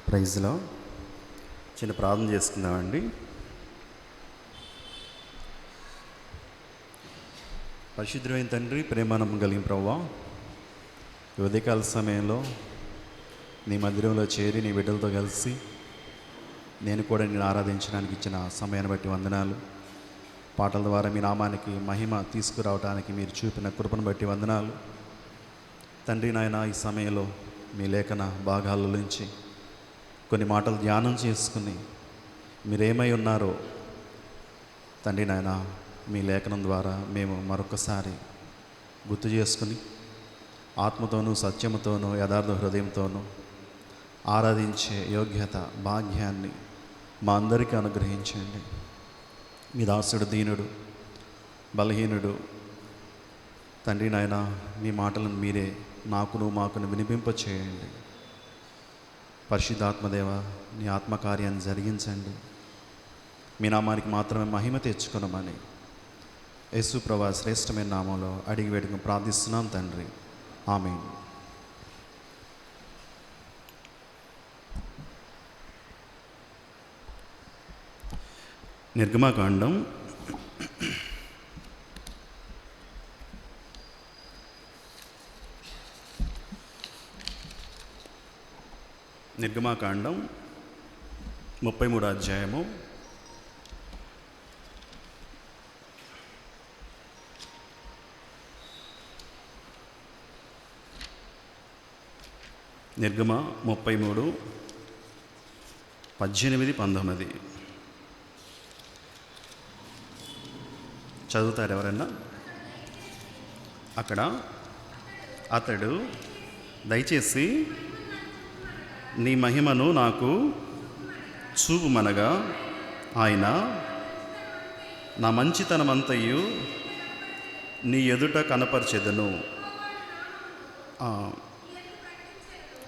ప్రైజ్లో చిన్న ప్రార్థన చేసుకుందామండి. పరిశుద్ధమైన తండ్రి, ప్రేమానమ్మం కలిగిన ప్రభువా, ఈ ఉదయకాల సమయంలో నీ మందిరంలో చేరి నీ బిడ్డలతో కలిసి నేను కూడా నేను ఆరాధించడానికి ఇచ్చిన సమయాన్ని బట్టి వందనాలు. పాటల ద్వారా మీ నామానికి మహిమ తీసుకురావడానికి మీరు చూపిన కృపను బట్టి వందనాలు తండ్రి. నాయన, ఈ సమయంలో మీ లేఖన భాగాల నుంచి కొన్ని మాటలు ధ్యానం చేసుకుని మీరేమై ఉన్నారో తండ్రి నాయన, మీ లేఖనం ద్వారా మేము మరొకసారి గుర్తు చేసుకుని ఆత్మతోనూ సత్యముతోనూ యథార్థ హృదయంతోనూ ఆరాధించే యోగ్యత భాగ్యాన్ని మా అందరికీ అనుగ్రహించండి. మీ దాసుడు దీనుడు బలహీనుడు తండ్రి నాయన, మీ మాటలను మీరే మాకును వినిపింప చేయండి. పరిశుద్ధాత్మదేవ, నీ ఆత్మకార్యాన్ని జరిగించండి. మీ నామానికి మాత్రమే మహిమ తెచ్చుకున్నామని యేసు ప్రభువా శ్రేష్టమైన నామంలో అడిగి వేడుకుని ప్రార్థిస్తున్నాం తండ్రి, ఆమేన్. నిర్గమకాండం 33 అధ్యాయము 33, 18, 19 చదువుతారు ఎవరన్నా? అక్కడ అతడు దయచేసి నీ మహిమను నాకు చూపుమనగా ఆయన నా మంచితనమంతయు నీ ఎదుట కనపరిచెదను,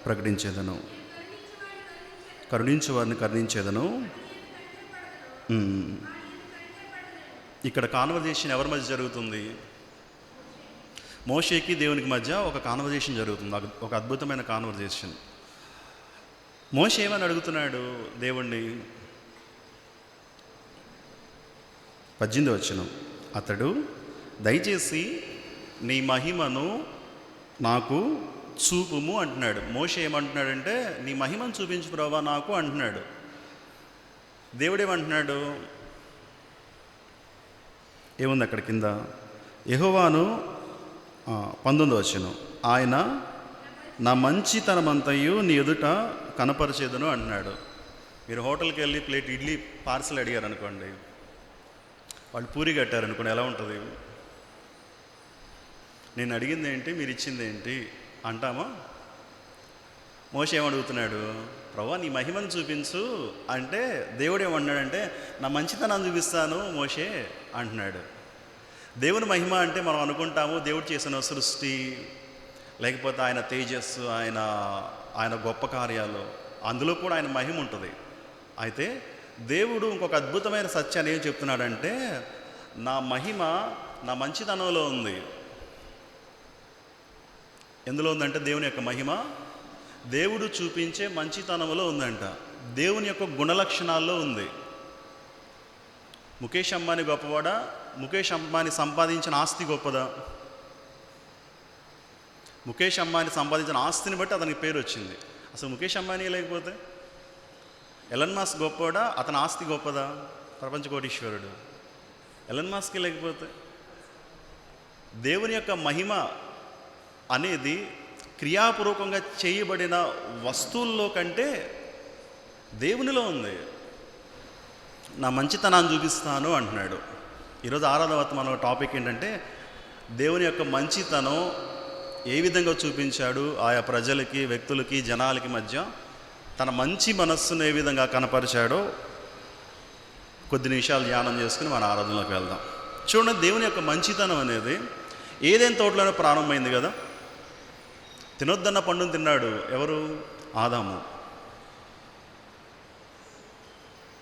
ప్రకటించేదను, కరుణించు వారిని కరుణించేదను. ఇక్కడ కాన్వర్జేషన్ ఎవరి మధ్య జరుగుతుంది? మోషేకి దేవునికి మధ్య ఒక కాన్వర్జేషన్ జరుగుతుంది, ఒక అద్భుతమైన కాన్వర్జేషన్. మోషే ఏమని అడుగుతున్నాడు దేవుణ్ణి? 18వ వచనం, అతడు దయచేసి నీ మహిమను నాకు చూపుము అంటున్నాడు. మోషే ఏమంటున్నాడంటే, నీ మహిమను చూపించు ప్రభువా నాకు అంటున్నాడు. దేవుడు ఏమంటున్నాడు? ఏముంది అక్కడ కింద? యెహోవాను 19వ వచనం, ఆయన నా మంచితనమంతయు నీ ఎదుట కనపరిచేదను అంటున్నాడు. మీరు హోటల్కి వెళ్ళి ప్లేట్ ఇడ్లీ పార్సల్ అడిగారు అనుకోండి, వాళ్ళు పూరి కట్టారనుకోండి, ఎలా ఉంటుంది? నేను అడిగింది ఏంటి, మీరు ఇచ్చింది ఏంటి అంటామా? మోషే ఏమడుగుతున్నాడు? ప్రభువా నీ మహిమను చూపించు అంటే దేవుడు ఏమన్నాడంటే, నా మంచితనాన్ని చూపిస్తాను మోషే అంటున్నాడు. దేవుని మహిమ అంటే మనం అనుకుంటాము దేవుడు చేసిన సృష్టి, లేకపోతే ఆయన తేజస్సు, ఆయన గొప్ప కార్యాలు, అందులో కూడా ఆయన మహిమ ఉంటుంది. అయితే దేవుడు ఇంకొక అద్భుతమైన సత్యాన్ని ఏం చెప్తున్నాడంటే, నా మహిమ నా మంచితనంలో ఉంది. ఎందులో ఉందంటే, దేవుని యొక్క మహిమ దేవుడు చూపించే మంచితనంలో ఉందంట. దేవుని యొక్క గుణలక్షణాల్లో ఉంది. ముఖేష్ అంబానీ గొప్పవాడా? ముఖేష్ అంబానీ సంపాదించిన ఆస్తి గొప్పదా? ముఖేష్ అంబానీ సంపాదించిన ఆస్తిని బట్టి అతనికి పేరు వచ్చింది. అసలు ముఖేష్ అంబానీ లేకపోతే? ఎలన్ మాస్క్ గొప్పవాడా? అతని ఆస్తి గొప్పదా? ప్రపంచ కోటీశ్వరుడు. ఎలన్ మాస్క్ లేకపోతే? దేవుని యొక్క మహిమ అనేది క్రియాపూర్వకంగా చేయబడిన వస్తువుల్లో కంటే దేవునిలో ఉంది. నా మంచితనాన్ని చూపిస్తాను అంటున్నాడు. ఈరోజు ఆరాధన టాపిక్ ఏంటంటే, దేవుని యొక్క మంచితనం ఏ విధంగా చూపించాడు ఆయా ప్రజలకి, వ్యక్తులకి, జనాలకి మధ్య తన మంచి మనస్సును ఏ విధంగా కనపరిచాడో కొద్ది నిమిషాలు ధ్యానం చేసుకుని మన ఆరాధనలోకి వెళ్దాం. చూడండి, దేవుని యొక్క మంచితనం అనేది ఏదైనా తోటలోనే ప్రారంభమైంది కదా. తినొద్దన్న పండును తిన్నాడు ఎవరు? ఆదాము.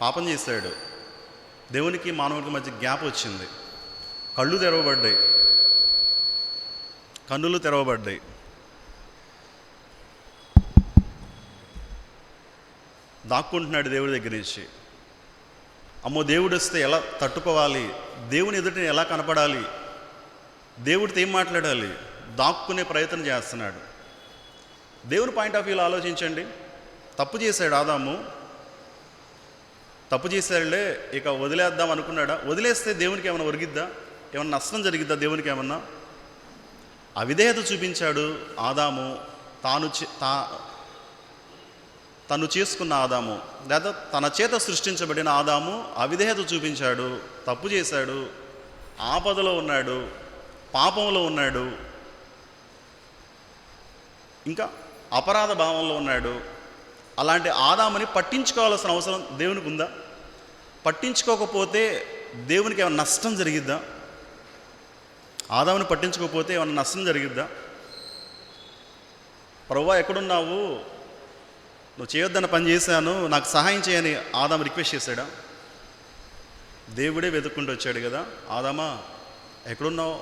పాపం చేశాడు, దేవునికి మానవుడికి మధ్య గ్యాప్ వచ్చింది, కళ్ళు తెరవబడ్డాయి, కన్నులు తెరవబడ్డాయి. దాక్కుంటున్నాడు దేవుడి దగ్గర నుంచి. అమ్మో దేవుడు వస్తే ఎలా తట్టుకోవాలి, దేవుని ఎదుట ఎలా కనపడాలి, దేవుడితో ఏం మాట్లాడాలి, దాక్కునే ప్రయత్నం చేస్తున్నాడు. దేవుని పాయింట్ ఆఫ్ వ్యూలో ఆలోచించండి. తప్పు చేశాడు ఆదాము, తప్పు చేశాడులే ఇక వదిలేద్దాం అనుకున్నాడా? వదిలేస్తే దేవునికి ఏమైనా ఒరిగిద్దా? ఏమన్నా నష్టం జరిగిద్దా దేవునికి ఏమన్నా? అవిధేయత చూపించాడు ఆదాము. తను చేసుకున్న ఆదాము, లేదా తన చేత సృష్టించబడిన ఆదాము అవిధేయత చూపించాడు, తప్పు చేశాడు, ఆపదలో ఉన్నాడు, పాపంలో ఉన్నాడు, ఇంకా అపరాధ భావంలో ఉన్నాడు. అలాంటి ఆదాముని పట్టించుకోవాల్సిన అవసరం దేవునికి ఉందా? పట్టించుకోకపోతే దేవునికి ఏమైనా నష్టం జరిగిద్దా? ఆదాముని పట్టించుకోకపోతే ఏమైనా నష్టం జరిగిద్దా? ప్రభువా ఎక్కడున్నావు, నువ్వు చేయొద్దన్న పని చేశాను, నాకు సహాయం చేయని ఆదాము రిక్వెస్ట్ చేశాడా? దేవుడే వెతుక్కుంటూ వచ్చాడు కదా, ఆదామా ఎక్కడున్నావు,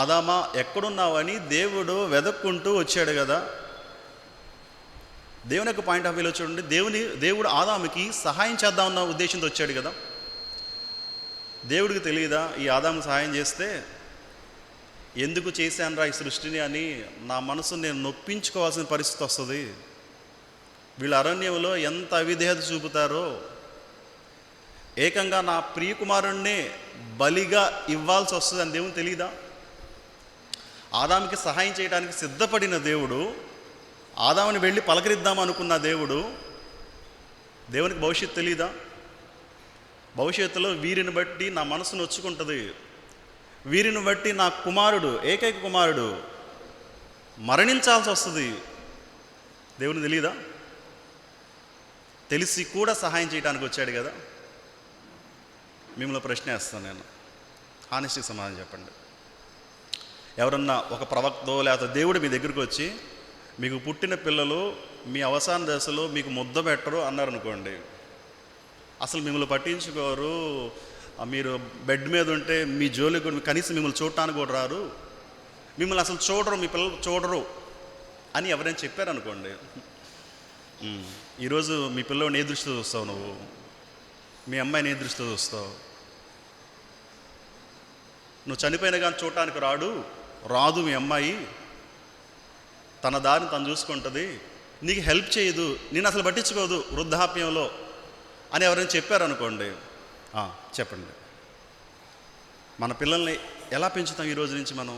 ఆదామా ఎక్కడున్నావని దేవుడు వెతుక్కుంటూ వచ్చాడు కదా. దేవుని యొక్క పాయింట్ ఆఫ్ వ్యూలో చూడండి, దేవుడు ఆదాముకి సహాయం చేద్దామన్న ఉద్దేశంతో వచ్చాడు కదా. దేవుడికి తెలియదా ఈ ఆదాముకి సహాయం చేస్తే ఎందుకు చేశానురా ఈ సృష్టిని అని నా మనసును నేను నొప్పించుకోవాల్సిన పరిస్థితి వస్తుంది, వీళ్ళ అరణ్యంలో ఎంత అవిధేయత చూపుతారో, ఏకంగా నా ప్రియకుమారుణ్ణి బలిగా ఇవ్వాల్సి వస్తుంది అని దేవుని తెలియదా? ఆదాముకి సహాయం చేయడానికి సిద్ధపడిన దేవుడు, ఆదాముని వెళ్ళి పలకరిద్దాం అనుకున్న దేవునికి భవిష్యత్తు తెలీదా? భవిష్యత్తులో వీరిని బట్టి నా మనసు నొచ్చుకుంటుంది, వీరిని బట్టి నా కుమారుడు, ఏకైక కుమారుడు మరణించాల్సి వస్తుంది. దేవుని తెలీదా? తెలిసి కూడా సహాయం చేయడానికి వచ్చాడు కదా. మిమ్మల్ని ప్రశ్న వేస్తాను నేను, హానెస్ట్గా సమాధానం చెప్పండి. ఎవరన్నా ఒక ప్రవక్తో లేకపోతే దేవుడు మీ దగ్గరికి వచ్చి మీకు పుట్టిన పిల్లలు మీ అవసాన దశలో మీకు ముద్ద పెట్టరు అన్నారనుకోండి, అసలు మిమ్మల్ని పట్టించుకోరు, మీరు బెడ్ మీద ఉంటే మీ జోలికి కనీసం మిమ్మల్ని చూడటానికి కూడా రారు, మిమ్మల్ని అసలు చూడరు, మీ పిల్లలు చూడరు అని ఎవరైనా చెప్పారనుకోండి, ఈరోజు మీ పిల్లల్ని ఏ దృష్టితో చూస్తావు, నువ్వు మీ అమ్మాయిని ఏ దృష్టితో చూస్తావు? నువ్వు చనిపోయినా కానీ చూడటానికి రాదు మీ అమ్మాయి, తన దారిని తను చూసుకుంటుంది, నీకు హెల్ప్ చేయదు, నేను అసలు పట్టించుకోదు వృద్ధాప్యంలో అని ఎవరైనా చెప్పారనుకోండి, చెప్పండి, మన పిల్లల్ని ఎలా పెంచుతాం ఈ రోజు నుంచి మనం?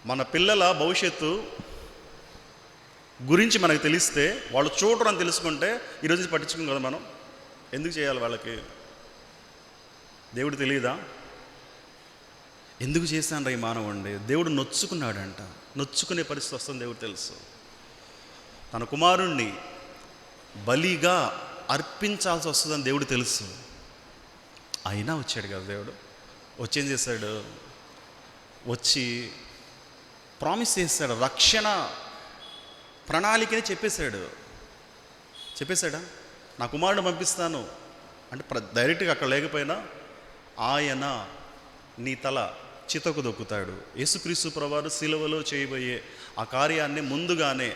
మన పిల్లల భవిష్యత్తు గురించి మనకు తెలిస్తే, వాళ్ళు చూడరు అని తెలుసుకుంటే ఈరోజు నుంచి పట్టించుకోం కదా మనం. ఎందుకు చేయాలి వాళ్ళకి? దేవుడు తెలియదా? ఎందుకు చేశాను ఈ మానవుండి? దేవుడు నొచ్చుకున్నాడంట, నొచ్చుకునే పరిస్థితి వస్తుంది దేవుడు తెలుసు. తన కుమారుణ్ణి బలిగా అర్పించాల్సి వస్తుందని దేవుడు తెలుసు, అయినా వచ్చాడు కదా దేవుడు. వచ్చేం చేశాడు? వచ్చి ప్రామిస్ చేశాడు, రక్షణ ప్రణాళికని చెప్పేశాడా? నా కుమారుడు పంపిస్తాను అంటే డైరెక్ట్గా అక్కడ లేకపోయినా ఆయన నీ తల చితకు దొక్కుతాడు. యేసుక్రీస్తు ప్రభువారు శిలువలో చేయబోయే ఆ కార్యాన్ని ముందుగానే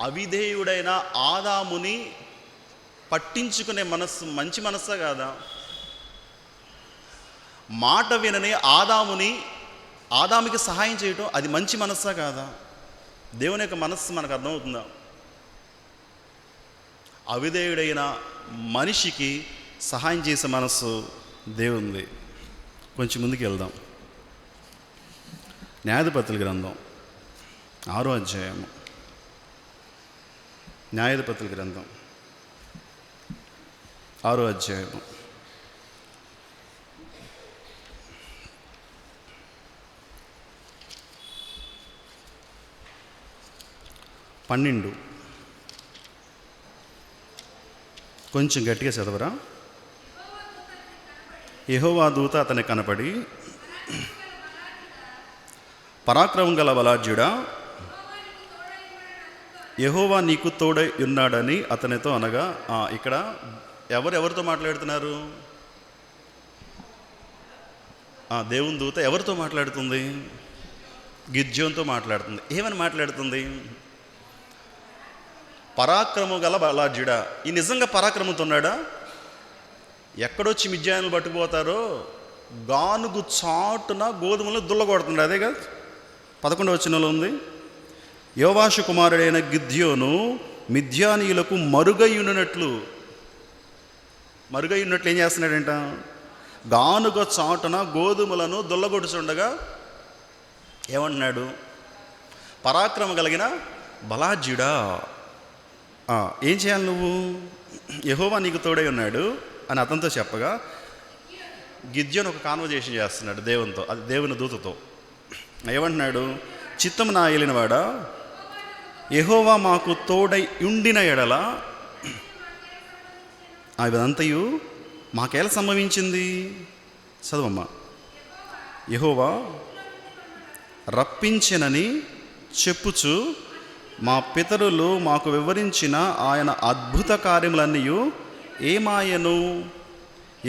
అవిధేయుడైన ఆదాముని పట్టించుకునే మనస్సు మంచి మనస్సా కాదా? మాట వినని ఆదాముకి సహాయం చేయటం అది మంచి మనస్సా కాదా? దేవుని యొక్క మనస్సు మనకు అర్థమవుతుందా? అవిధేయుడైన మనిషికి సహాయం చేసే మనస్సు దేవుంది. కొంచెం ముందుకు వెళ్దాం. న్యాయాధిపతుల గ్రంథం 6వ అధ్యాయము. న్యాయాధిపతుల గ్రంథం 6వ అధ్యాయము 12. కొంచెం గట్టిగా చదవరా. యెహోవా దూత అతనికి కనపడి, పరాక్రమం గల బలాఢ్యుడా, యెహోవా నీకు తోడై ఉన్నాడని అతనితో అనగా. ఇక్కడ ఎవరితో మాట్లాడుతున్నారు? దేవుని దూత ఎవరితో మాట్లాడుతుంది? గిద్యోనుతో మాట్లాడుతుంది. ఏమని మాట్లాడుతుంది? పరాక్రమం గల బలాఢ్యుడా. ఈ నిజంగా పరాక్రమంతో ఉన్నాడా? ఎక్కడొచ్చి మిద్యానులు పట్టుకుపోతారో గానుగు చాటున గోధుమలు దుల్లగొడుతున్నాడు. అదే కదా 11వ వచనంలో ఉంది. యోవాషు కుమారుడైన గిద్యోను మిద్యానీయులకు మరుగై ఉన్నట్లు ఏం చేస్తున్నాడంట? గానుగ చాటున గోధుమలను దుల్లగొడుచుండగా ఏమంటున్నాడు? పరాక్రమం కలిగిన బలాఢ్యుడా, ఏం చేయాలి నువ్వు? యెహోవా నీకు తోడై ఉన్నాడు అని అతనితో చెప్పగా గిద్యోను ఒక కాన్వర్జేషన్ చేస్తున్నాడు దేవునితో, అది దేవుని దూతతో. ఏమంటున్నాడు? చిత్తము నా ఏలినవాడా, యెహోవా మాకు తోడై ఉండిన ఎడల ఇదంతయు మాకేలా సంభవించింది? చదవమ్మా. యెహోవా రప్పించెనని చెప్పుచు మా పితరులు మాకు వివరించిన ఆయన అద్భుత కార్యములన్నీ ఏమాయను?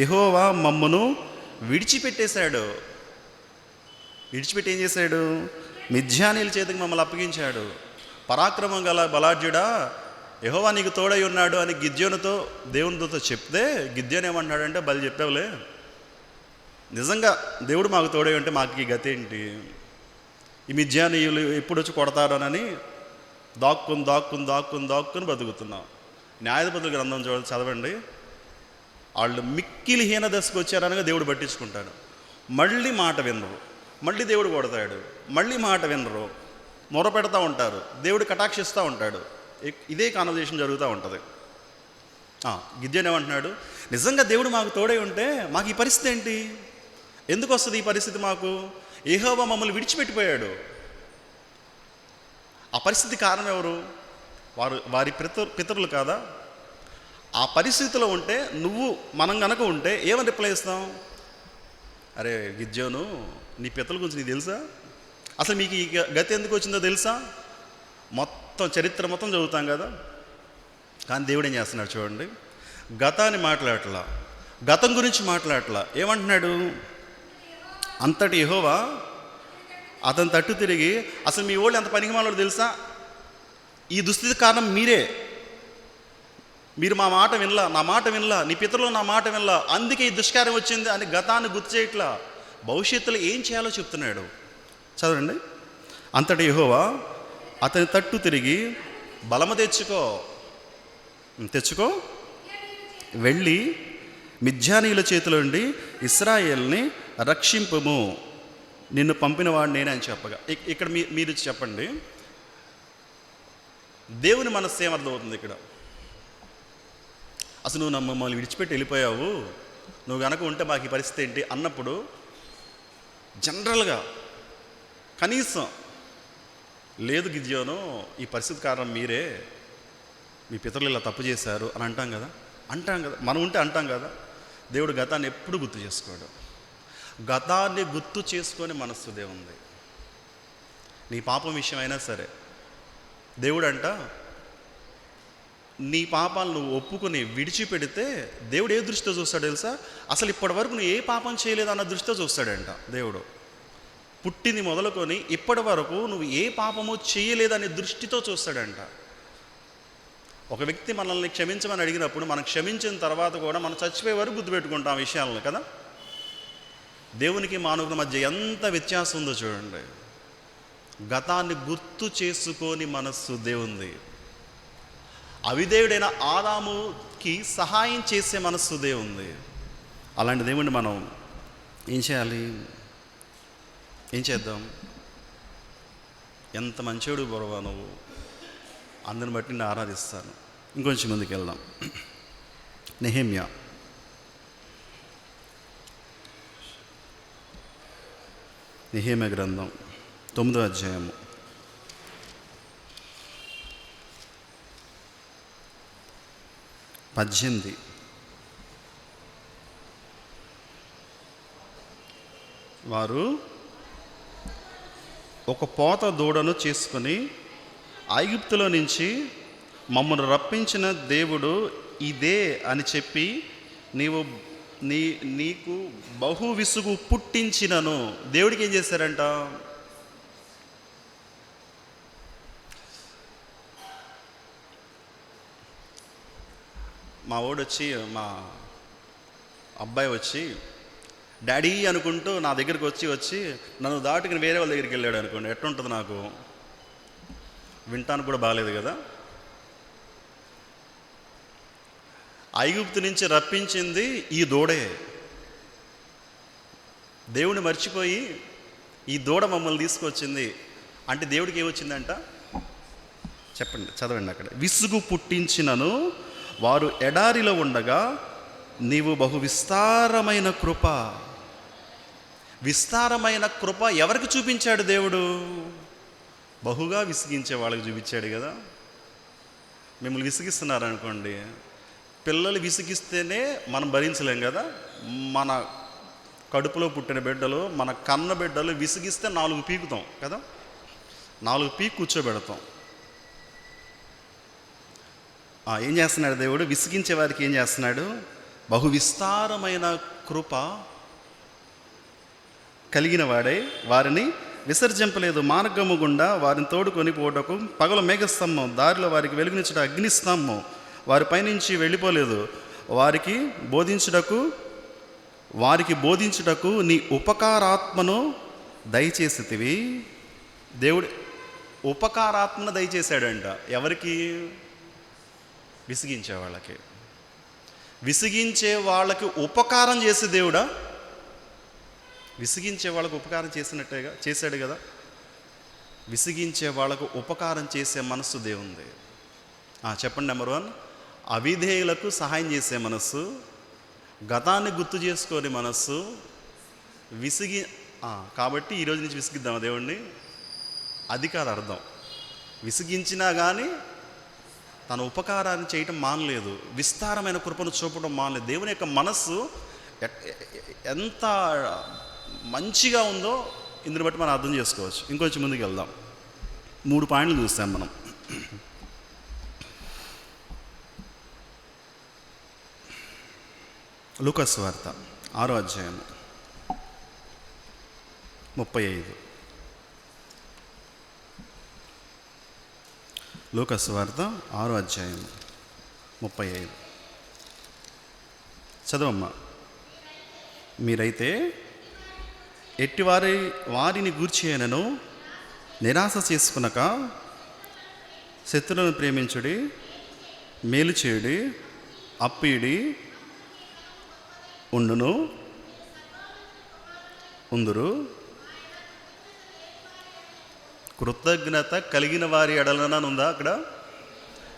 యెహోవా మమ్మును విడిచిపెట్టేశాడు. విడిచిపెట్టి ఏం చేశాడు? మిద్యానీయుల చేతికి మమ్మల్ని అప్పగించాడు. పరాక్రమం గల బలాఢ్యుడా, యెహోవా నీకు తోడై ఉన్నాడు అని గిద్యోనుతో దేవునితో చెప్తే గిద్యోను ఏమంటున్నాడంటే, బలి చెప్పావులే, నిజంగా దేవుడు మాకు తోడై ఉంటే మాకు ఈ గతి ఏంటి? ఈ మిద్యానీయులు ఎప్పుడు వచ్చి కొడతారోనని దాక్కుని బతుకుతున్నాం. న్యాయాధిపతుల గ్రంథం చదవండి. వాళ్ళు మిక్కిలి హీన దశకు వచ్చారనగా దేవుడు పట్టించుకుంటాడు. మళ్ళీ మాట వినరు, మళ్ళీ దేవుడు కొడతాడు, మళ్ళీ మాట వినరు, మొర పెడతా ఉంటారు, దేవుడు కటాక్షిస్తూ ఉంటాడు. ఇదే కాన్వర్జేషన్ జరుగుతూ ఉంటుంది. గిద్యోను ఏమంటున్నాడు? నిజంగా దేవుడు మాకు తోడై ఉంటే మాకు ఈ పరిస్థితి ఏంటి? ఎందుకు వస్తుంది ఈ పరిస్థితి మాకు? యెహోవా మమ్మల్ని విడిచిపెట్టిపోయాడు. ఆ పరిస్థితి కారణం ఎవరు? వారి పితరులు కాదా? ఆ పరిస్థితిలో ఉంటే మనం గనక ఉంటే ఏమని రిప్లై ఇస్తాం? అరే గిద్యోను, నీ పితరుల గురించి నీకు తెలుసా? అసలు మీకు ఈ గతి ఎందుకు వచ్చిందో తెలుసా? మొత్తం చరిత్ర మొత్తం చదువుతాం కదా. కానీ దేవుడు ఏం చేస్తున్నాడు చూడండి, గతాన్ని మాట్లాడట్లా, గతం గురించి మాట్లాడట్లా. ఏమంటున్నాడు? అంతటి యెహోవా అతని తట్టు తిరిగి, అసలు మీ వాళ్ళు ఎంత పనికిమాలోడు తెలుసా? ఈ దుస్థితి కారణం మీరే. మీరు నా మాట వినలా, నీ పితరులు నా మాట వినలా, అందుకే ఈ దుష్కార్యం వచ్చింది అని గతాన్ని గుర్తు చేయట్లా, భవిష్యత్తులో ఏం చేయాలో చెప్తున్నాడు. చదవండి. అంతటి యెహోవా అతని తట్టు తిరిగి, బలము తెచ్చుకో, వెళ్ళి మిద్యానీయుల చేతిలో నుండి ఇశ్రాయేల్ని రక్షింపుము, నిన్ను పంపిన వాడు నేనే అని చెప్పగా. ఇక్కడ మీరు చెప్పండి, దేవుని మనస్సు ఏమర్థమవుతుంది ఇక్కడ? అసలు నువ్వు మమ్మల్ని విడిచిపెట్టి వెళ్ళిపోయావు, నువ్వు కనుక ఉంటే మాకు ఈ పరిస్థితి ఏంటి అన్నప్పుడు జనరల్గా కనీసం లేదు గిద్యోను, ఈ పరిస్థితి కారణం మీరే, మీ పితరులు ఇలా తప్పు చేశారు అని అంటాం కదా. మనం ఉంటే అంటాం కదా. దేవుడు గతాన్ని ఎప్పుడు గుర్తు చేసుకోడు. గతాన్ని గుర్తు చేసుకొని మనస్సు దేవుంది. నీ పాపం విషయమైనా సరే దేవుడు నీ పాపాలు నువ్వు ఒప్పుకొని విడిచిపెడితే దేవుడు ఏ దృష్టితో చూస్తాడు తెలుసా? అసలు ఇప్పటి వరకు నువ్వు ఏ పాపం చేయలేదు అన్న దృష్టితో చూస్తాడంట దేవుడు. పుట్టింది మొదలుకొని ఇప్పటి వరకు నువ్వు ఏ పాపము చేయలేదనే దృష్టితో చూస్తాడంట. ఒక వ్యక్తి మనల్ని క్షమించమని అడిగినప్పుడు మనం క్షమించిన తర్వాత కూడా మనం చచ్చిపోయే వరకు గుర్తుపెట్టుకుంటాం ఆ విషయాలను కదా. దేవునికి మానవుని మధ్య ఎంత వ్యత్యాసం ఉందో చూడండి. గతాన్ని గుర్తు చేసుకొని మనస్సు దేవుంది. అవిధేయుడైన ఆదాముకి సహాయం చేసే మనస్సు దేవుంది. అలాంటి దేవుణ్ణి మనం ఏం చేయాలి? ఏం చేద్దాం? ఎంత మంచోడు బొరవా నువ్వు, అందుని బట్టి నేను ఆరాధిస్తాను. ఇంకొంచెం ముందుకు వెళ్దాం. నెహెమ్యా గ్రంథం 9వ అధ్యాయము 18. వారు ఒక పోత దూడను చేసుకొని ఐగుప్తులో నుంచి మమ్మల్ని రప్పించిన దేవుడు ఇదే అని చెప్పి నీకు బహు విసుగు పుట్టించినను. దేవుడికి ఏం చేశారంట? మా వాడు వచ్చి, మా అబ్బాయి వచ్చి డాడీ అనుకుంటూ నా దగ్గరికి వచ్చి నన్ను దాటుకుని వేరే వాళ్ళ దగ్గరికి వెళ్ళాడు అనుకోండి, ఎట్లుంటుంది నాకు? వినటానికి కూడా బాగాలేదు కదా. ఐగుప్తు నుంచి రప్పించింది ఈ దూడే. దేవుని మర్చిపోయి ఈ దూడ మమ్మల్ని తీసుకొచ్చింది అంటే దేవుడికి ఏమొచ్చిందంట? చెప్పండి, చదవండి అక్కడ. విసుగు పుట్టించినను వారు ఎడారిలో ఉండగా నీవు బహు విస్తారమైన కృప. విస్తారమైన కృప ఎవరికి చూపించాడు దేవుడు? బహుగా విసిగించే వాళ్ళకి చూపించాడు కదా. మిమ్మల్ని విసిగిస్తున్నారు అనుకోండి, పిల్లలు విసిగిస్తేనే మనం భరించలేం కదా. మన కడుపులో పుట్టిన బిడ్డలు, మన కన్న బిడ్డలు విసిగిస్తే 4 పీకుతాం కదా, 4 పీకు కూర్చోబెడతాం. ఏం చేస్తున్నాడు దేవుడు? విసిగించే వారికి ఏం చేస్తున్నాడు? బహు విస్తారమైన కృప కలిగిన వాడై వారిని విసర్జింపలేదు. మార్గము గుండా వారిని తోడుకొని పోవటకు పగల మేఘస్తంభం, దారిలో వారికి వెలుగునిచ్చుట అగ్నిస్తంభం వారి పైనుంచి వెళ్ళిపోలేదు. వారికి బోధించుటకు నీ ఉపకారాత్మను దయచేసితివి. దేవుడు ఉపకారాత్మను దయచేశాడంట. ఎవరికి? విసిగించే వాళ్ళకి. విసిగించే వాళ్ళకి ఉపకారం చేసే దేవుడా? విసిగించే వాళ్ళకు ఉపకారం చేశాడు కదా. విసిగించే వాళ్ళకు ఉపకారం చేసే మనస్సు దేవుంది. చెప్పండి. నెంబర్ 1, అవిధేయులకు సహాయం చేసే మనస్సు, గతాన్ని గుర్తు చేసుకొని మనస్సు, కాబట్టి ఈరోజు నుంచి విసిగిద్దాం దేవుణ్ణి. అది కాదు అర్థం. విసిగించినా కానీ తన ఉపకారాన్ని చేయటం మానలేదు, విస్తారమైన కృపను చూపడం మానలేదు. దేవుని యొక్క మనస్సు ఎంత మంచిగా ఉందో ఇందుని బట్టి మనం అర్థం చేసుకోవచ్చు. ఇంకొంచెం ముందుకు వెళ్దాం. 3 పాయింట్లు చూస్తాం మనం. లూకా సువార్త 6వ అధ్యాయం 35. లూకా సువార్త 6వ అధ్యాయం 35. చదవమ్మా. మీరైతే వారిని గూర్చినను నిరాశ చేసుకునక శత్రువులను ప్రేమించుడి, మేలు చేయుడి, అప్పియుడి, ఉందురు. కృతజ్ఞత కలిగిన వారి ఎడలన ఉందా అక్కడ?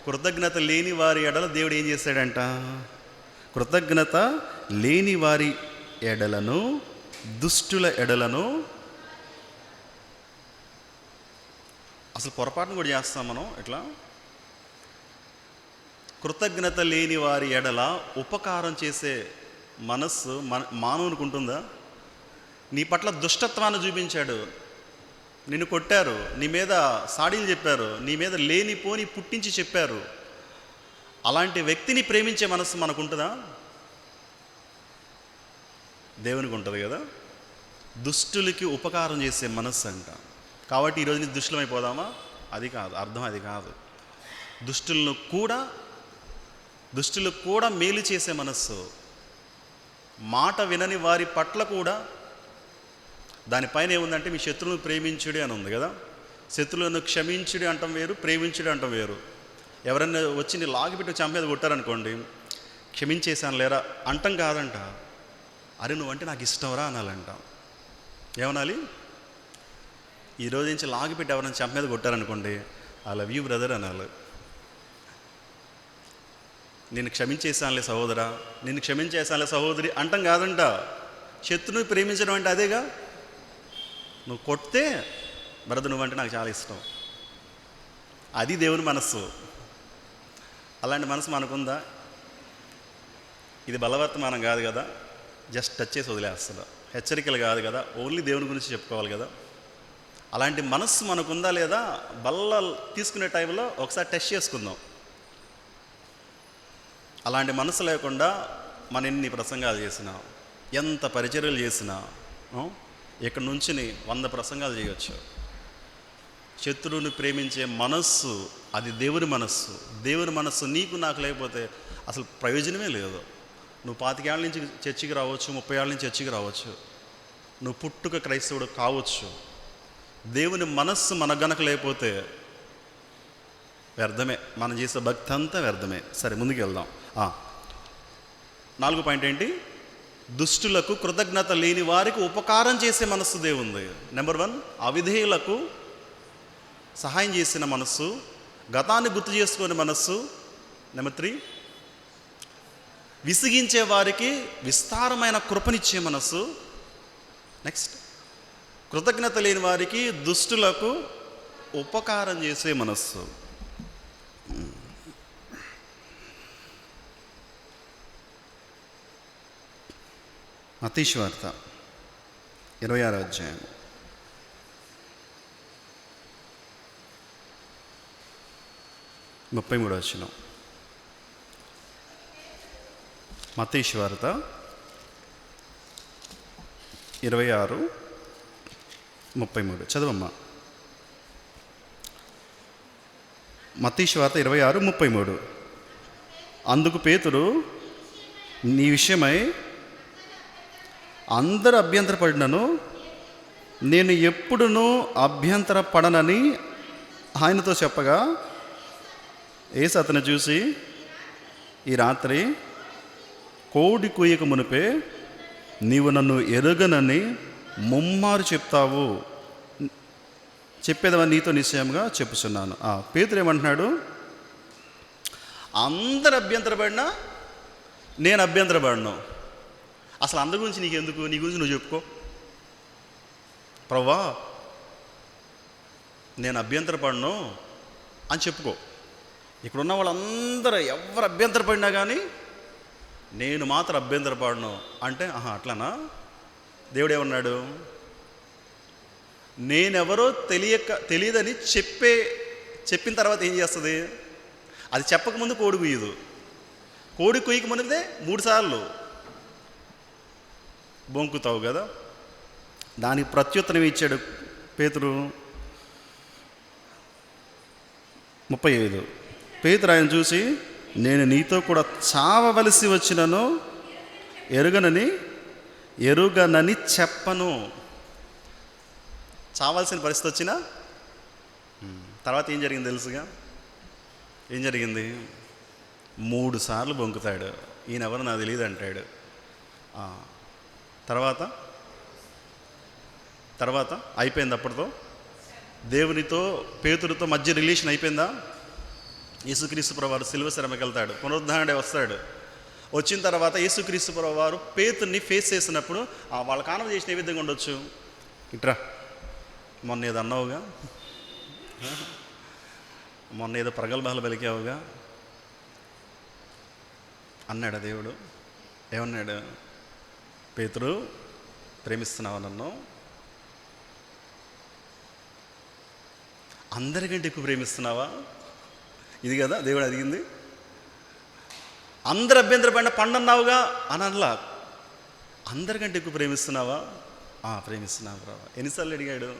కృతజ్ఞత లేని వారి ఎడల దేవుడు ఏం చేశాడంట? కృతజ్ఞత లేని వారి ఎడలను, దుష్టుల ఎడలను. అసలు పొరపాటును కూడా చేస్తాం మనం ఇట్లా. కృతజ్ఞత లేని వారి ఎడల ఉపకారం చేసే మనస్సు మానవునికి ఉంటుందా? నీ పట్ల దుష్టత్వాన్ని చూపించాడు, నిన్ను కొట్టారు, నీ మీద సాడీలు చెప్పారు, నీ మీద లేనిపోని పుట్టించి చెప్పారు. అలాంటి వ్యక్తిని ప్రేమించే మనస్సు మనకుంటుందా? దేవునికి ఉంటుంది కదా. దుష్టులకి ఉపకారం చేసే మనస్సు అంట. కాబట్టి ఈరోజు నుంచి దుష్టులమైపోదామా? అది కాదు అర్థం, అది కాదు. దుష్టులకు కూడా మేలు చేసే మనస్సు. మాట వినని వారి పట్ల కూడా, దానిపైన ఏముందంటే మీ శత్రువులను ప్రేమించుడి అని ఉంది కదా. శత్రువులను క్షమించుడి అంటాం వేరు, ప్రేమించుడి అంటాం వేరు. ఎవరన్నా వచ్చి నీ లాగిపెట్టి చంపేది కొట్టారనుకోండి, క్షమించేశాను లేరా అంటాం కాదంట. అరే నువ్వంటే నాకు ఇష్టంరా అనాలంట. ఏమనాలి? ఈరోజు నుంచి లాగిపెట్టి ఎవరైనా చంపేది కొట్టారనుకోండి, ఐ లవ్ యూ బ్రదర్ అనాలి. నేను క్షమించేశానులే సహోదరా, నిన్ను క్షమించేశానులే సహోదరి అంటాం కాదంట. శత్రువుని ప్రేమించడం అంటే అదేగా. నువ్వు కొడితే బ్రదర్ నువ్వంటే నాకు చాలా ఇష్టం, అది దేవుని మనస్సు. అలాంటి మనసు మనకుందా? ఇది బలవర్తమానం కాదు కదా, జస్ట్ టచ్ చేసి వదిలేస్తుంది. హెచ్చరికలు కాదు కదా, ఓన్లీ దేవుని గురించి చెప్పుకోవాలి కదా. అలాంటి మనస్సు మనకుందా లేదా? బల్ల తీసుకునే టైంలో ఒకసారి టెస్ట్ చేసుకుందాం. అలాంటి మనసు లేకుండా మన ఎన్ని ప్రసంగాలు చేసినా, ఎంత పరిచర్యలు చేసినా, ఇక్కడ నుంచి 100 ప్రసంగాలు చేయవచ్చు. శత్రువుని ప్రేమించే మనస్సు అది దేవుని మనస్సు. దేవుని మనస్సు నీకు నాకు లేకపోతే అసలు ప్రయోజనమే లేదు. నువ్వు 25 ఏళ్ళ నుంచి చర్చికి రావచ్చు, 30 ఏళ్ళ నుంచి చర్చికి రావచ్చు, నువ్వు పుట్టుక క్రైస్తవుడు కావచ్చు, దేవుని మనస్సు మన గనక లేకపోతే వ్యర్థమే, మనం చేసే భక్తి అంతా వ్యర్థమే. సరే, ముందుకు వెళ్దాం. 4 పాయింట్ ఏంటి? దుష్టులకు, కృతజ్ఞత లేని వారికి ఉపకారం చేసే మనస్సు దేవుంది. నెంబర్ 1, అవిధేయులకు సహాయం చేసిన మనస్సు, గతాన్ని గుర్తు చేసుకునే మనస్సు. నెంబర్ 3, విసిగించే వారికి విస్తారమైన కృపనిచ్చే మనస్సు. నెక్స్ట్, కృతజ్ఞత లేని వారికి, దుష్టులకు ఉపకారం చేసే మనస్సు. మత్తయి సువార్త 26వ అధ్యాయం 33వ వచనం. మత్తయి సువార్త 26:33 చదవమ్మా. మత్తయి సువార్త 26:33. అందుకు పేతురు, నీ విషయమై అందరూ అభ్యంతరపడినను నేను ఎప్పుడునూ అభ్యంతరపడనని ఆయనతో చెప్పగా, యేసు అతను చూసి, ఈ రాత్రి కోడి కూయక మునిపే నీవు నన్ను ఎరుగనని ముమ్మారు చెప్తావు, చెప్పేదవని నీతో నిశ్చయంగా చెప్పుచున్నాను. పేతురు ఏమంటున్నాడు? అందరు అభ్యంతరపడినా నేను అభ్యంతరపడను. అసలు అందరి గురించి నీకెందుకు? నీ గురించి నువ్వు చెప్పుకో. ప్రభువా, నేను అభ్యంతరపడను అని చెప్పుకో. ఇక్కడున్న వాళ్ళందరూ ఎవరు అభ్యంతరపడినా కానీ నేను మాత్రం అభ్యంతరపడను అంటే, అట్లానా? దేవుడు ఏమన్నాడు? నేనెవరో తెలియదని చెప్పిన తర్వాత ఏం చేస్తుంది? అది చెప్పకముందు కోడి కుయ్యదు. కోడి కుయ్యక ముందే 3 సార్లు బొంకుతావు కదా. దానికి ప్రత్యుత్తరం ఇచ్చాడు పేతురు. 35. పేతురు ఆయన చూసి, నేను నీతో కూడా చావవలసి వచ్చినను ఎరుగనని చెప్పను. చావాల్సిన పరిస్థితి వచ్చినా తర్వాత ఏం జరిగింది తెలుసుగా? ఏం జరిగింది? 3 సార్లు బొంకుతాడు. ఈయనెవరు నాకు తెలియదు అంటాడు. తర్వాత అయిపోయింది. అప్పటితో దేవునితో పేతురుతో మధ్య రిలేషన్ అయిపోయిందా? యేసుక్రీస్తు ప్రభువారు సిలువ శ్రమకి వెళ్తాడు, పునరుద్ధరణే వస్తాడు. వచ్చిన తర్వాత యేసుక్రీస్తు ప్రభువారు పేతుర్ని ఫేస్ చేసినప్పుడు వాళ్ళ కాన్వర్జేషన్ ఏ విధంగా ఉండొచ్చు? ఇట్రా, మొన్న ఏదో అన్నావుగా, మొన్న ఏదో ప్రగల్భాలు పలికావుగా అన్నాడు దేవుడు. ఏమన్నాడు? పేతురు, ప్రేమిస్తున్నావా నన్ను? అందరికంటే ఎక్కువ ప్రేమిస్తున్నావా? ఇది కదా దేవుడు అడిగింది. అందరు అభ్యంతరపడిన పండన్నావుగా అని అనలా. అందరికంటే ఎక్కువ ప్రేమిస్తున్నావా? ప్రేమిస్తున్నావు ప్రభు. ఎన్నిసార్లు అడిగాడు?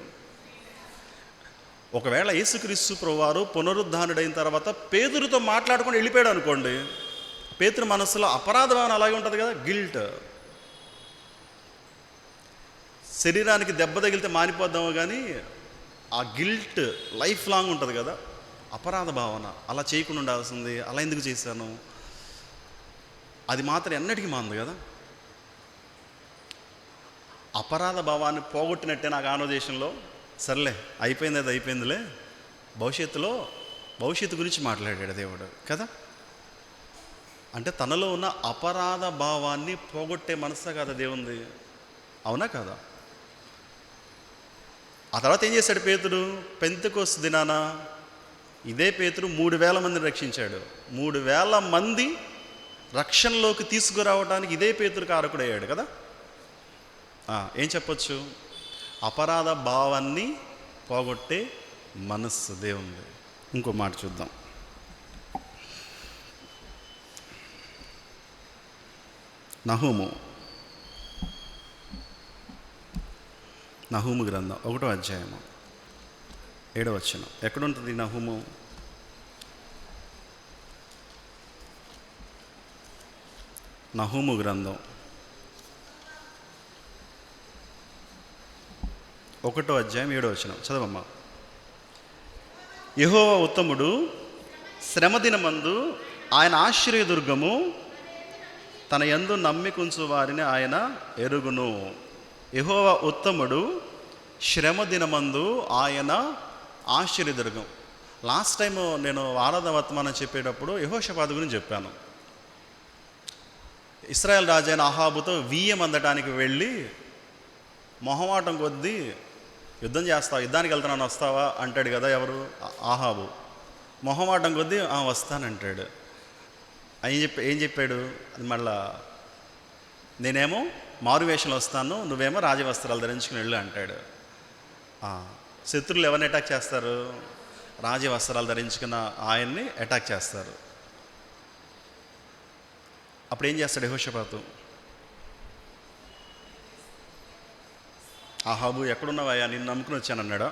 ఒకవేళ యేసుక్రీస్తు ప్రభువారు పునరుద్ధానుడైన తర్వాత పేతురుతో మాట్లాడుకొని వెళ్ళిపోయాడు అనుకోండి, పేతురు మనసులో అపరాధ భావన అలాగే ఉంటుంది కదా, గిల్ట్. శరీరానికి దెబ్బ తగిలితే మానిపోద్దామో కానీ ఆ గిల్ట్ లైఫ్ లాంగ్ ఉంటుంది కదా, అపరాధ భావన. అలా చేయకుండా ఉండాల్సింది, అలా ఎందుకు చేశాను, అది మాత్రం ఎన్నటికీ మాంది కదా. అపరాధ భావాన్ని పోగొట్టినట్టే నాకు కాన్వర్జేషన్లో. సర్లే, అయిపోయింది, అది అయిపోయిందిలే, భవిష్యత్తు గురించి మాట్లాడాడు దేవుడు కదా. అంటే తనలో ఉన్న అపరాధ భావాన్ని పోగొట్టే మనసే కదా దేవుంది, అవునా కదా? ఆ తర్వాత ఏం చేశాడు పేతురు? పెంతెకొస్తు దినాన ఇదే పేతురు 3,000 మందిని రక్షించాడు. 3,000 మంది రక్షణలోకి తీసుకురావడానికి ఇదే పేతురు కారకుడయ్యాడు కదా. ఏం చెప్పొచ్చు? అపరాధ భావాన్ని పోగొట్టే మనస్సు దేవుంది. ఇంకో మాట చూద్దాం. నహూము గ్రంథం 1వ అధ్యాయము 7వ వచనం. ఎక్కడుంటుంది నహూము? నహూము గ్రంథం 1:7 చదవమ్మా. యెహోవా ఉత్తముడు, శ్రమదినమందు ఆయన ఆశ్రయదుర్గము, తన యందు నమ్మికుంచు వారిని ఆయన ఎరుగును. యెహోవా ఉత్తముడు, శ్రమదినమందు ఆయన ఆశ్చర్యదుర్గం. లాస్ట్ టైం నేను ఆరాధన వర్తమానం చెప్పేటప్పుడు యెహోషాపాతు గురించి చెప్పాను. ఇశ్రాయేల్ రాజైన అహాబుతో వియ్యం అందడానికి వెళ్ళి మొహమాటం కొద్దీ యుద్ధానికి వెళ్తున్నాను వస్తావా అంటాడు కదా. ఎవరు? అహాబు. మొహమాటం కొద్దీ వస్తానంటాడు. ఏం చెప్పాడు? మళ్ళా నేనేమో మారువేషంలో వస్తాను, నువ్వేమో రాజవస్త్రాలు ధరించుకుని వెళ్ళు అంటాడు. శత్రువులు ఎవరిని అటాక్ చేస్తారు? రాజవస్త్రాలు ధరించుకున్న ఆయన్ని అటాక్ చేస్తారు. అప్పుడు ఏం చేస్తాడు యెహోషాపాతు? అహాబు, ఎక్కడున్నావయ్యా, నిన్ను నమ్ముకుని వచ్చానన్నాడా?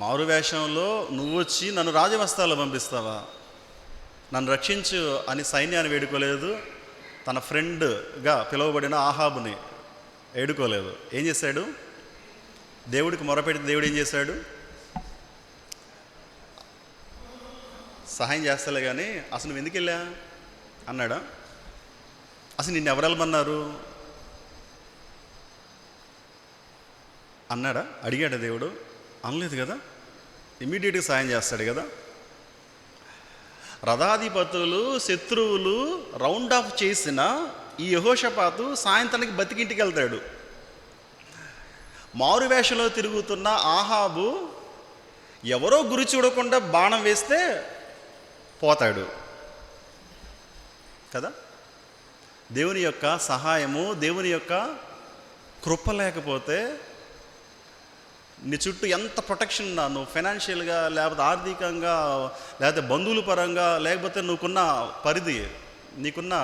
మారువేషంలో నువ్వు వచ్చి నన్ను రాజవస్త్రాలు పంపిస్తావా? నన్ను రక్షించు అని సైన్యాన్ని వేడుకోలేదు, తన ఫ్రెండ్గా పిలువబడిన అహాబుని వేడుకోలేదు. ఏం చేశాడు? దేవుడికి మొరపెడితే దేవుడు ఏం చేశాడు? సహాయం చేస్తలే కానీ అసలు నువ్వు ఎందుకు వెళ్ళా అన్నాడా? అసలు నిన్ను ఎవరు వెళ్ళమన్నారు అన్నాడా? అడిగాడు దేవుడు? అనలేదు కదా. ఇమ్మీడియట్గా సాయం చేస్తాడు కదా. రథాధిపతులు శత్రువులు రౌండ్ ఆఫ్ చేసిన ఈ యెహోషాపాతు సాయంత్రానికి బతికింటికి వెళ్తాడు. మారువేషంలో తిరుగుతున్న ఆహాబు ఎవరో గురి చూడకుండా బాణం వేస్తే పోతాడు కదా. దేవుని యొక్క సహాయము, దేవుని యొక్క కృప లేకపోతే నీ చుట్టూ ఎంత ప్రొటెక్షన్ ఉన్నా, నువ్వు ఫైనాన్షియల్గా లేకపోతే ఆర్థికంగా లేకపోతే బంధువుల పరంగా లేకపోతే నువ్వుకున్న పరిధి, నీకున్న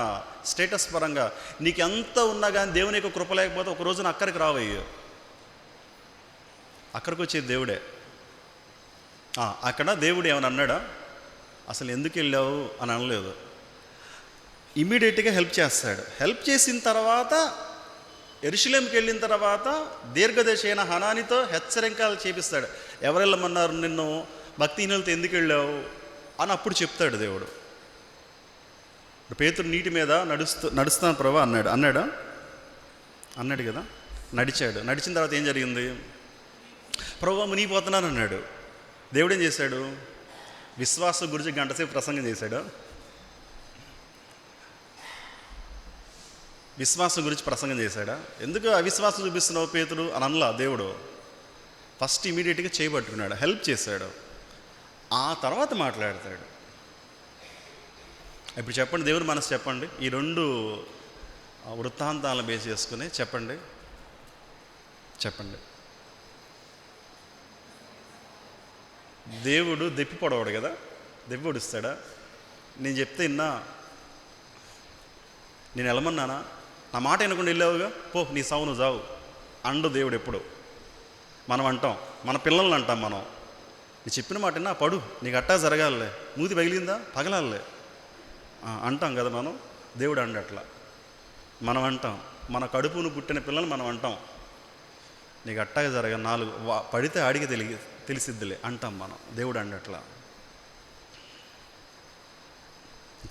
స్టేటస్ పరంగా నీకు ఎంత ఉన్నా కానీ దేవుని యొక్క కృప లేకపోతే ఒక రోజున అక్కడికి రావయ్యో. అక్కడికి వచ్చేది దేవుడే. అక్కడ దేవుడు ఏమని అన్నాడా? అసలు ఎందుకు వెళ్ళావు అని అనలేదు. ఇమ్మీడియట్గా హెల్ప్ చేస్తాడు. హెల్ప్ చేసిన తర్వాత యెరూషలేముకి వెళ్ళిన తర్వాత దీర్ఘదర్శి అయిన హనానితో హెచ్చరికలు చేపిస్తాడు. ఎవరు వెళ్ళమన్నారు నిన్ను, భక్తిహీనులతో ఎందుకు వెళ్ళావు అని అప్పుడు చెప్తాడు దేవుడు. పేతురు నీటి మీద నడుస్తాను ప్రభా అన్నాడు కదా. నడిచిన తర్వాత ఏం జరిగింది? ప్రభా మునిగిపోతున్నాను అన్నాడు. దేవుడు ఏం చేశాడు? విశ్వాసం గురించి గంటసేపు ప్రసంగం చేశాడు. విశ్వాసం గురించి ప్రసంగం చేశాడా? ఎందుకు అవిశ్వాసం చూపిస్తున్నావు పేతురు అని అనలా దేవుడు. ఫస్ట్ ఇమీడియట్గా చేయబట్టుకున్నాడు, హెల్ప్ చేశాడు, ఆ తర్వాత మాట్లాడతాడు. ఇప్పుడు చెప్పండి, దేవుని మనసు చెప్పండి. ఈ రెండు వృత్తాంతాలను బేస్ చేసుకుని చెప్పండి. దేవుడు దెప్పి పొడవాడు కదా, దెప్పి పొడుస్తాడా? నేను చెప్తే నేను వెళ్ళమన్నానా? నా మాట వినకుండా వెళ్ళావుగా, పో నీ సావు నువ్వు చావు అండు దేవుడు. ఎప్పుడు మనం అంటాం, మన పిల్లల్ని అంటాం, మనం నీ చెప్పిన మాట విన్నా పడు, నీకు అట్టా జరగాలలే, మూతి పగిలిందా పగలాలే అంటాం కదా మనం. దేవుడు అండట్లా. మనం అంటాం, మన కడుపును పుట్టిన పిల్లల్ని మనం అంటాం, నీకు అట్టాగా జరగ 4 పడితే ఆడికి తెలిసిద్దిలే అంటాం మనం. దేవుడు అండట్లా.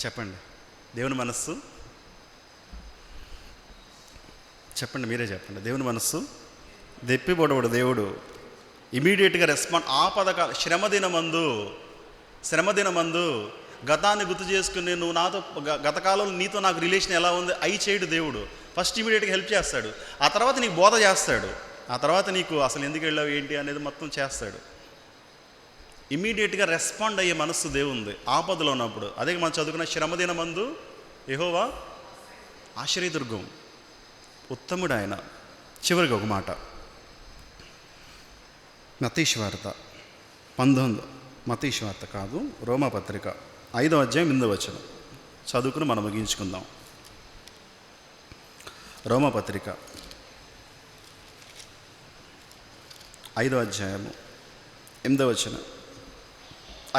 చెప్పండి, దేవుని మనస్సు చెప్పండి, మీరే చెప్పండి. దేవుని మనస్సు దెప్పిపొడవుడు దేవుడు. ఇమీడియట్గా రెస్పాండ్. ఆపదకాల శ్రమదినమందు గతాన్ని గుర్తు చేసుకుని నువ్వు నాతో గతకాలంలో నీతో నాకు రిలేషన్ ఎలా ఉంది అయి చేయడు దేవుడు. ఫస్ట్ ఇమీడియట్గా హెల్ప్ చేస్తాడు, ఆ తర్వాత నీకు బోధ చేస్తాడు, ఆ తర్వాత నీకు అసలు ఎందుకు వెళ్ళావు ఏంటి అనేది మొత్తం చేస్తాడు. ఇమీడియట్గా రెస్పాండ్ అయ్యే మనస్సు దేవుంది ఆపదలో ఉన్నప్పుడు. అదే మనం చదువుకున్న శ్రమదినమందు యెహోవా ఆశ్రయదుర్గం, ఉత్తముడు ఆయన. చివరికి ఒక మాట, మత్తయి వార్త 19, మత్తయి వార్త కాదు, రోమాపత్రిక 5వ అధ్యాయం 8వ వచనం చదువుకుని మనం ముగించుకుందాం. రోమాపత్రిక 5వ అధ్యాయము 8వ వచనం.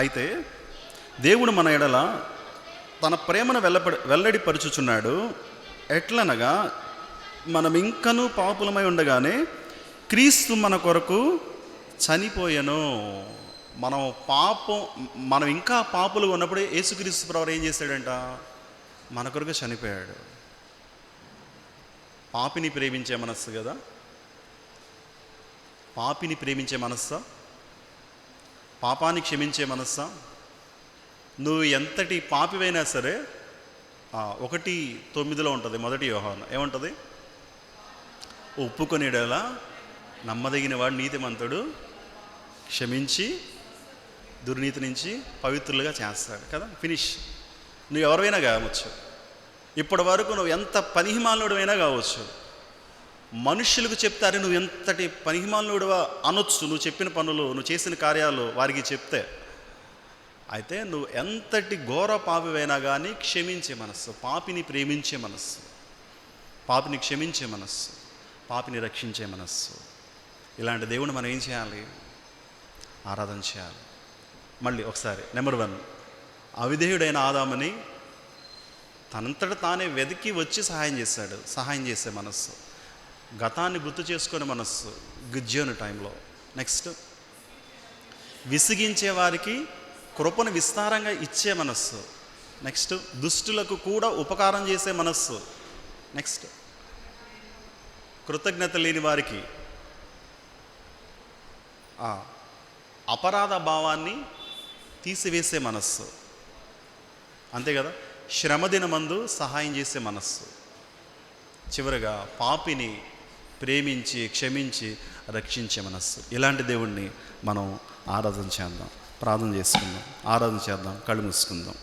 అయితే దేవుడు మన ఎడల తన ప్రేమను వెల్లడిపరుచుచున్నాడు. ఎట్లనగా మనం ఇంకనూ పాపులమై ఉండగానే క్రీస్తు మన కొరకు చనిపోయెను. మనం ఇంకా పాపులుగా ఉన్నప్పుడు యేసుక్రీస్తు ప్రభువు ఏం చేశాడంట? మన కొరకు చనిపోయాడు. పాపిని ప్రేమించే మనస్సు కదా, పాపిని ప్రేమించే మనస్సా, పాపాన్ని క్షమించే మనస్సా? నువ్వు ఎంతటి పాపివైనా సరే 1:9 ఉంటుంది, మొదటి యోహాను ఏముంటుంది? ఒప్పుకొనిడలా నమ్మదగిన వాడు నీతిమంతుడు, క్షమించి దుర్నీతి నుంచి పవిత్రులుగా చేస్తాడు కదా. ఫినిష్. నువ్వు ఎవరైనా కావచ్చు, ఇప్పటి వరకు నువ్వు ఎంత పనిహిమాలుడైనా కావచ్చు, మనుషులకు చెప్తారే నువ్వు ఎంతటి పనిహిమాలుడువా అనొచ్చు. నువ్వు చెప్పిన పనులు, నువ్వు చేసిన కార్యాలు వారికి చెప్తే. అయితే నువ్వు ఎంతటి ఘోర పాపివైనా కానీ క్షమించే మనస్సు, పాపిని ప్రేమించే మనస్సు, పాపిని క్షమించే మనస్సు, పాపిని రక్షించే మనస్సు, ఇలాంటి దేవుని మనం ఏం చేయాలి? ఆరాధన చేయాలి. మళ్ళీ ఒకసారి నెంబర్ 1, అవిధేయుడైన ఆదాముని తనంతట తానే వెతికి వచ్చి సహాయం చేసే మనస్సు, గతాన్ని గుర్తు చేసుకునే మనస్సు గిద్యోను టైంలో. నెక్స్ట్, విసిగించే వారికి కృపను విస్తారంగా ఇచ్చే మనస్సు. నెక్స్ట్, దుష్టులకు కూడా ఉపకారం చేసే మనస్సు. నెక్స్ట్, కృతజ్ఞత లేని వారికి అపరాధ భావాన్ని తీసివేసే మనస్సు. అంతే కదా. శ్రమదినమందు సహాయం చేసే మనస్సు. చివరిగా పాపిని ప్రేమించి క్షమించి రక్షించే మనస్సు. ఇలాంటి దేవుణ్ణి మనం ఆరాధన చేద్దాం, ప్రార్థన చేసుకుందాం, ఆరాధన చేద్దాం, కళ్ళు మూసుకుందాం.